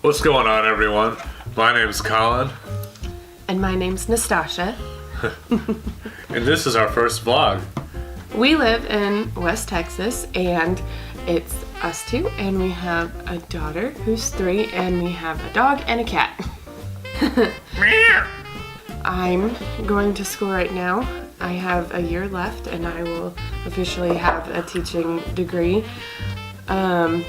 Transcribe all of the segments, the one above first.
What's going on, everyone? My name's Colin, And my name's Nastasha. and this is our first vlog. We live in West Texas, and it's us two, and we have a daughter who's 3, and we have a dog and a cat. I'm going to school right now. I have a year left, and I will officially have a teaching degree. And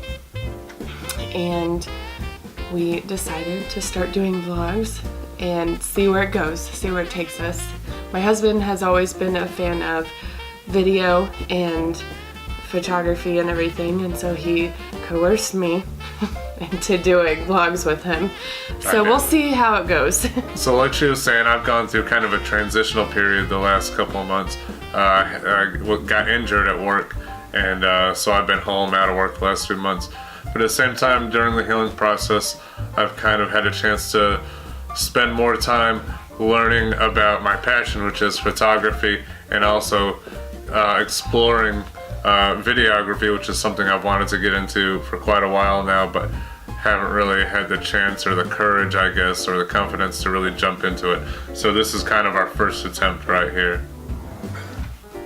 we decided to start doing vlogs and see where it goes, see where it takes us. My husband has always been a fan of video and photography and everything, and so he coerced me into doing vlogs with him. So we'll see how it goes. So like she was saying, I've gone through kind of a transitional period the last couple of months. I got injured at work, and so I've been home out of work the last 2 months. But at the same time, during the healing process, I've kind of had a chance to spend more time learning about my passion, which is photography, and also exploring videography, which is something I've wanted to get into for quite a while now, but haven't really had the chance or the courage, I guess, or the confidence to really jump into it. So this is kind of our first attempt right here.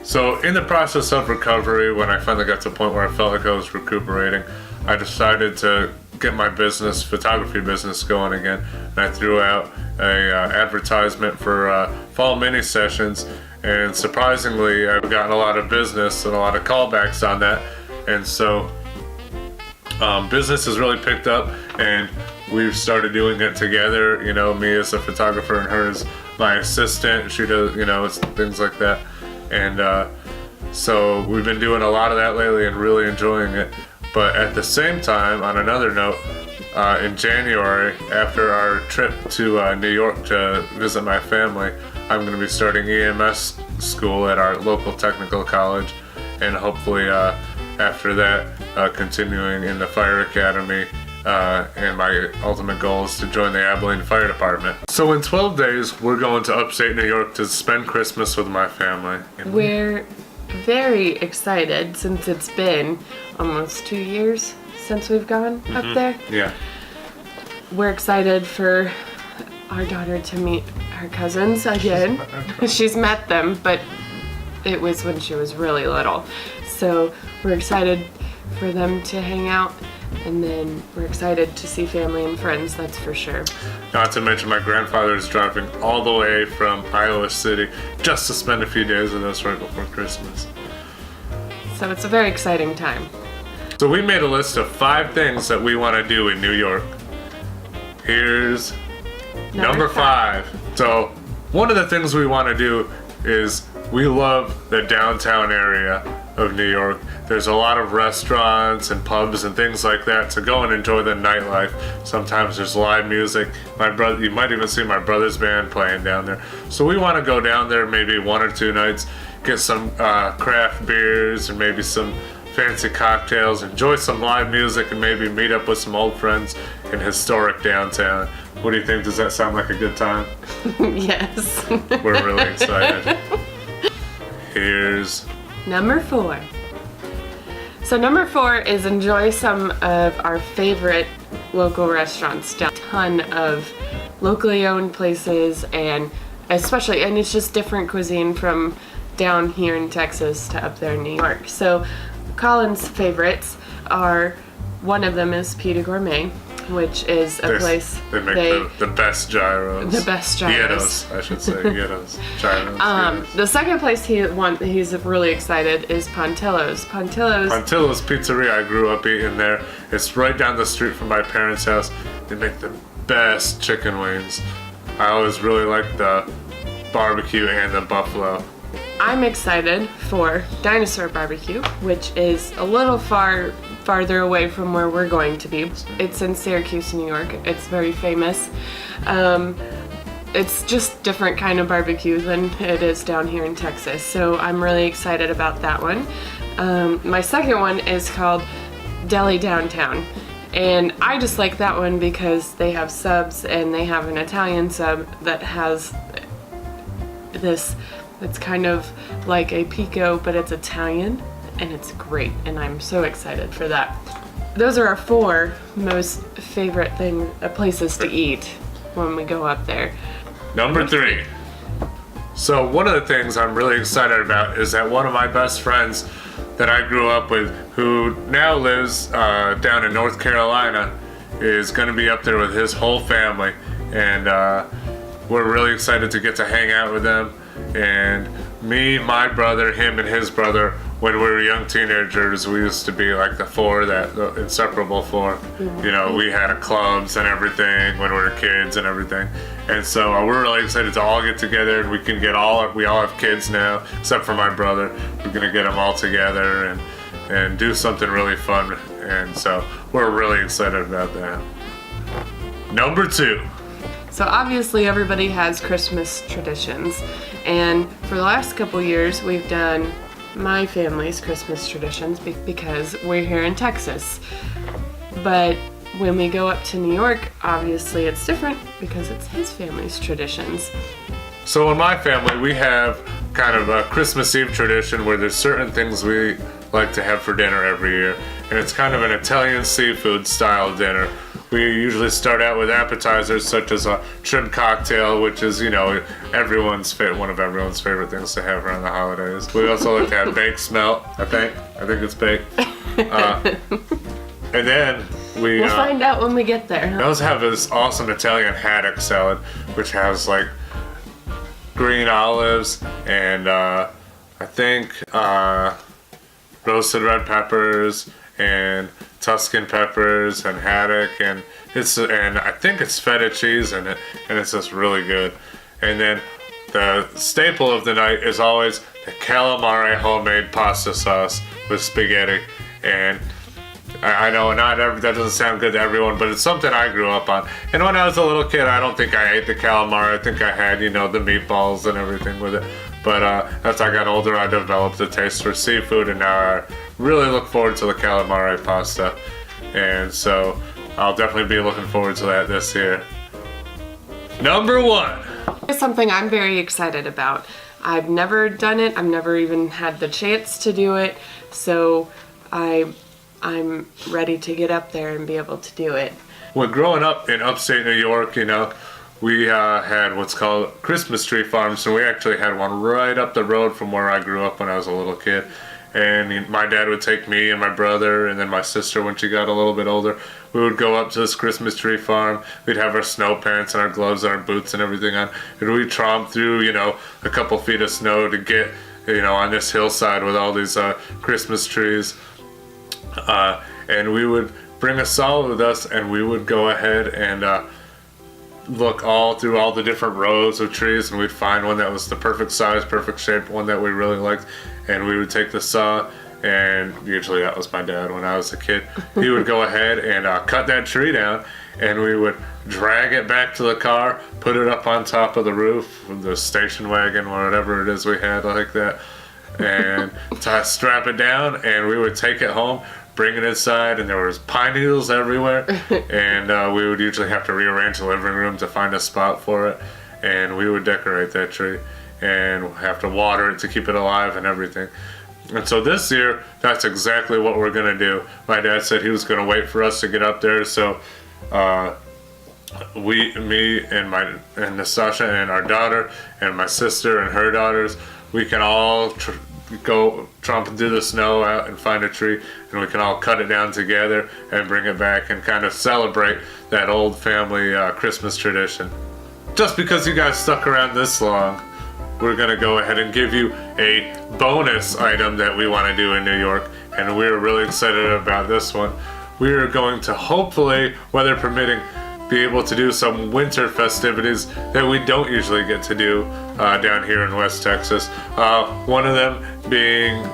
So in the process of recovery, when I finally got to the point where I felt like I was recuperating, I decided to get my business, photography business, going again. And I threw out a advertisement for fall mini sessions, and surprisingly I've gotten a lot of business and a lot of callbacks on that. And so business has really picked up, and we've started doing it together, you know, me as a photographer and her as my assistant. She does, you know, it's things like that. And so we've been doing a lot of that lately and really enjoying it. But at the same time, on another note, in January, after our trip to New York to visit my family, I'm going to be starting EMS school at our local technical college, and hopefully after that, continuing in the fire academy. And my ultimate goal is to join the Abilene Fire Department. So in 12 days, we're going to upstate New York to spend Christmas with my family. We're very excited since it's been almost 2 years since we've gone up there. Yeah. We're excited for our daughter to meet her cousins again. She's met them, but it was when she was really little. So we're excited for them to hang out, and then we're excited to see family and friends, that's for sure. Not to mention my grandfather is driving all the way from Iowa City just to spend a few days with us right before Christmas. So it's a very exciting time. So we made a list of 5 things that we want to do in New York. Here's number 5. So one of the things we want to do is we love the downtown area of New York. There's a lot of restaurants and pubs and things like that to go and enjoy the nightlife. Sometimes there's live music. You might even see my brother's band playing down there. So we want to go down there maybe 1 or 2 nights, get some craft beers and maybe some fancy cocktails, enjoy some live music, and maybe meet up with some old friends in historic downtown. What do you think? Does that sound like a good time? Yes. We're really excited. Here's number 4. So number 4 is enjoy some of our favorite local restaurants. A ton of locally owned places, and especially, and it's just different cuisine from down here in Texas to up there in New York. So Colin's favorites are, one of them is Pita Gourmet, which is a place they make the best gyros. The best gyros. Gyros, I should say. Gyros. Gyros. The second place he's really excited is Pontillo's. Pontillo's Pizzeria. I grew up eating there. It's right down the street from my parents' house. They make the best chicken wings. I always really like the barbecue and the buffalo. I'm excited for Dinosaur Barbecue, which is a little farther away from where we're going to be. It's in Syracuse, New York. It's very famous. It's just different kind of barbecue than it is down here in Texas, so I'm really excited about that one. My second one is called Deli Downtown, and I just like that one because they have subs, and they have an Italian sub that has this, it's kind of like a pico, but it's Italian, and it's great, and I'm so excited for that. those are our 4 most favorite places to eat when we go up there. Number 3. So one of the things I'm really excited about is that one of my best friends that I grew up with, who now lives down in North Carolina, is going to be up there with his whole family, and we're really excited to get to hang out with them. And me, my brother, him, and his brother, when we were young teenagers, we used to be like the 4, the inseparable 4. You know, we had clubs and everything when we were kids and everything. And so we're really excited to all get together, and we all have kids now, except for my brother. We're gonna get them all together and do something really fun. And so we're really excited about that. Number 2. So obviously everybody has Christmas traditions, and for the last couple years we've done my family's Christmas traditions because we're here in Texas. But when we go up to New York, obviously it's different because it's his family's traditions. So in my family, we have kind of a Christmas Eve tradition where there's certain things we like to have for dinner every year, and it's kind of an Italian seafood style dinner. We usually start out with appetizers such as a shrimp cocktail, which is, you know, one of everyone's favorite things to have around the holidays. We also like to have baked smelt. I think it's baked. And then we'll find out when we get there. We also have this awesome Italian haddock salad, which has like green olives and I think roasted red peppers and Tuscan peppers and haddock, and I think it's feta cheese in it, and it's just really good. And then the staple of the night is always the calamari homemade pasta sauce with spaghetti. And I know that doesn't sound good to everyone, but it's something I grew up on. And when I was a little kid, I don't think I ate the calamari. I think I had, the meatballs and everything with it. But as I got older, I developed a taste for seafood, and now I really look forward to the calamari pasta. And so I'll definitely be looking forward to that this year. Number 1. It's something I'm very excited about. I've never done it. I've never even had the chance to do it. So I'm ready to get up there and be able to do it. When growing up in upstate New York, we had what's called Christmas tree farms, and we actually had one right up the road from where I grew up when I was a little kid. And my dad would take me and my brother and then my sister when she got a little bit older. We would go up to this Christmas tree farm. We'd have our snow pants and our gloves and our boots and everything on. And we'd tromp through, a couple feet of snow to get, on this hillside with all these Christmas trees. And we would bring a saw with us, and we would go ahead and look all through all the different rows of trees, and we'd find one that was the perfect size, perfect shape, one that we really liked. And we would take the saw, and usually that was my dad when I was a kid. He would go ahead and cut that tree down, and we would drag it back to the car, put it up on top of the roof, the station wagon, or whatever it is we had like that, and strap it down, and we would take it home, bring it inside, and there was pine needles everywhere, and we would usually have to rearrange the living room to find a spot for it, and we would decorate that tree and have to water it to keep it alive and everything. And so this year, that's exactly what we're gonna do. My dad said he was gonna wait for us to get up there, so me and Nastasha and our daughter and my sister and her daughters, we can all go tromping through the snow out and find a tree, and we can all cut it down together and bring it back and kind of celebrate that old family Christmas tradition. Just because you guys stuck around this long, we're gonna go ahead and give you a bonus item that we want to do in New York, and we're really excited about this one. We are going to hopefully, weather permitting, be able to do some winter festivities that we don't usually get to do down here in West Texas. One of them being,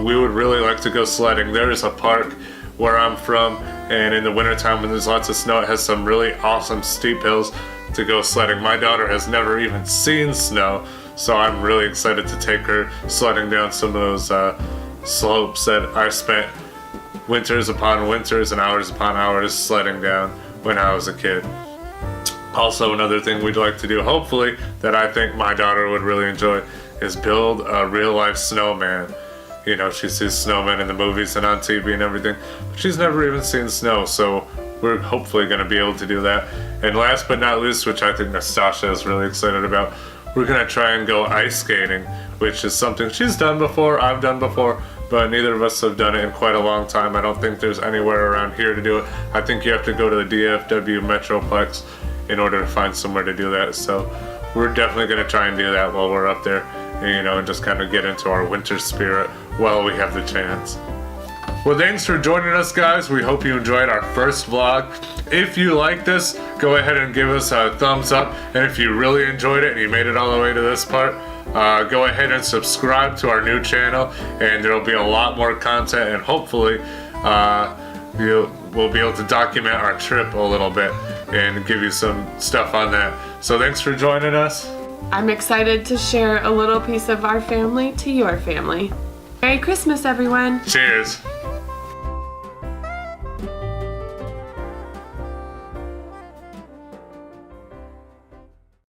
we would really like to go sledding. There is a park where I'm from, and in the wintertime when there's lots of snow, it has some really awesome steep hills to go sledding. My daughter has never even seen snow, so I'm really excited to take her sledding down some of those slopes that I spent winters upon winters and hours upon hours sledding down when I was a kid. Also, another thing we'd like to do, hopefully, that I think my daughter would really enjoy, is build a real-life snowman. You know, she sees snowmen in the movies and on TV and everything, but she's never even seen snow, so we're hopefully going to be able to do that. And last but not least, which I think Nastasha is really excited about, we're going to try and go ice skating, which is something she's done before, I've done before, but neither of us have done it in quite a long time. I don't think there's anywhere around here to do it. I think you have to go to the DFW Metroplex in order to find somewhere to do that. So we're definitely going to try and do that while we're up there, and just kind of get into our winter spirit while we have the chance. Well, thanks for joining us, guys. We hope you enjoyed our first vlog. If you like this, go ahead and give us a thumbs up. And if you really enjoyed it and you made it all the way to this part, go ahead and subscribe to our new channel, and there'll be a lot more content, and hopefully we'll be able to document our trip a little bit and give you some stuff on that. So thanks for joining us. I'm excited to share a little piece of our family to your family. Merry Christmas, everyone! Cheers.